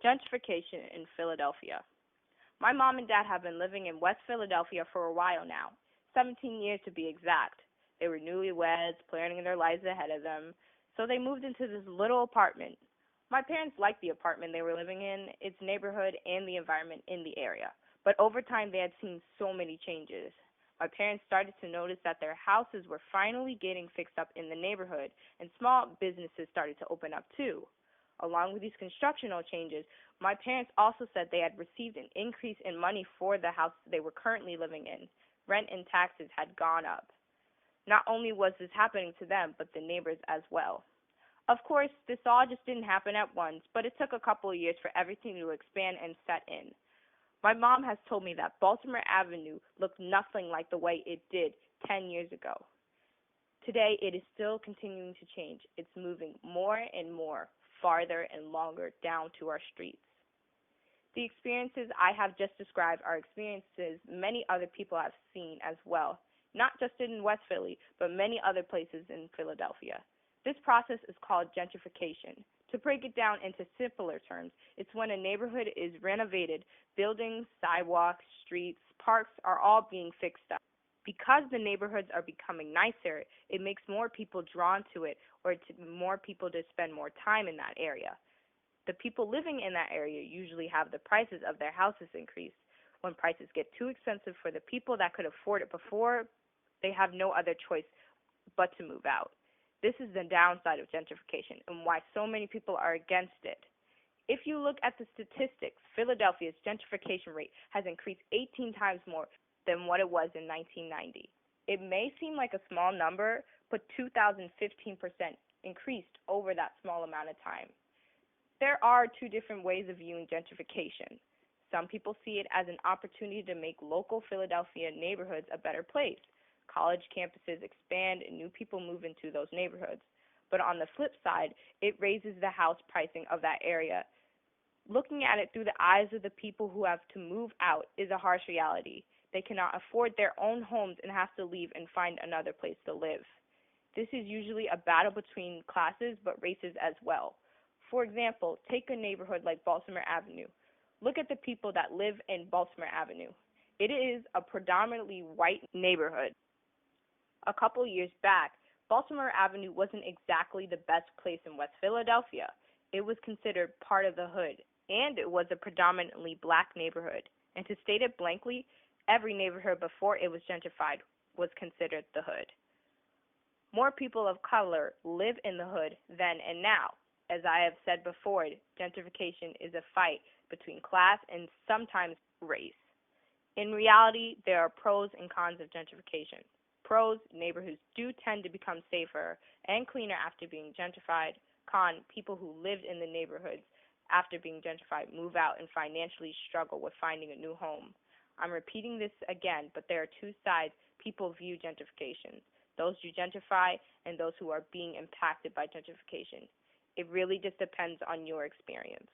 Gentrification in Philadelphia. My mom and dad have been living in West Philadelphia for a while now, 17 years to be exact. They were newlyweds, planning their lives ahead of them, so they moved into this little apartment. My parents liked the apartment they were living in, its neighborhood, and the environment in the area. But over time, they had seen so many changes. My parents started to notice that their houses were finally getting fixed up in the neighborhood, and small businesses started to open up too. Along with these constructional changes, my parents also said they had received an increase in money for the house they were currently living in. Rent and taxes had gone up. Not only was this happening to them, but the neighbors as well. Of course, this all just didn't happen at once, but it took a couple of years for everything to expand and set in. My mom has told me that Baltimore Avenue looked nothing like the way it did 10 years ago. Today, it is still continuing to change. It's moving more and more, farther and longer down to our streets. The experiences I have just described are experiences many other people have seen as well, not just in West Philly, but many other places in Philadelphia. This process is called gentrification. To break it down into simpler terms, it's when a neighborhood is renovated, buildings, sidewalks, streets, parks are all being fixed up. Because the neighborhoods are becoming nicer, it makes more people drawn to it or more people to spend more time in that area. The people living in that area usually have the prices of their houses increase. When prices get too expensive for the people that could afford it before, they have no other choice but to move out. This is the downside of gentrification and why so many people are against it. If you look at the statistics, Philadelphia's gentrification rate has increased 18 times more than what it was in 1990. It may seem like a small number, but 2,015% increased over that small amount of time. There are two different ways of viewing gentrification. Some people see it as an opportunity to make local Philadelphia neighborhoods a better place. College campuses expand and new people move into those neighborhoods. But on the flip side, it raises the house pricing of that area. Looking at it through the eyes of the people who have to move out is a harsh reality. They cannot afford their own homes and have to leave and find another place to live. This is usually a battle between classes, but races as well. For example, take a neighborhood like Baltimore Avenue. Look at the people that live in Baltimore Avenue. It is a predominantly white neighborhood. A couple years back, Baltimore Avenue wasn't exactly the best place in West Philadelphia. It was considered part of the hood, and it was a predominantly black neighborhood. And to state it blankly, every neighborhood before it was gentrified was considered the hood. More people of color live in the hood then and now. As I have said before, gentrification is a fight between class and sometimes race. In reality, there are pros and cons of gentrification. Pros, neighborhoods do tend to become safer and cleaner after being gentrified. Con, people who lived in the neighborhoods after being gentrified move out and financially struggle with finding a new home. I'm repeating this again, but there are two sides people view gentrification: those who gentrify and those who are being impacted by gentrification. It really just depends on your experience.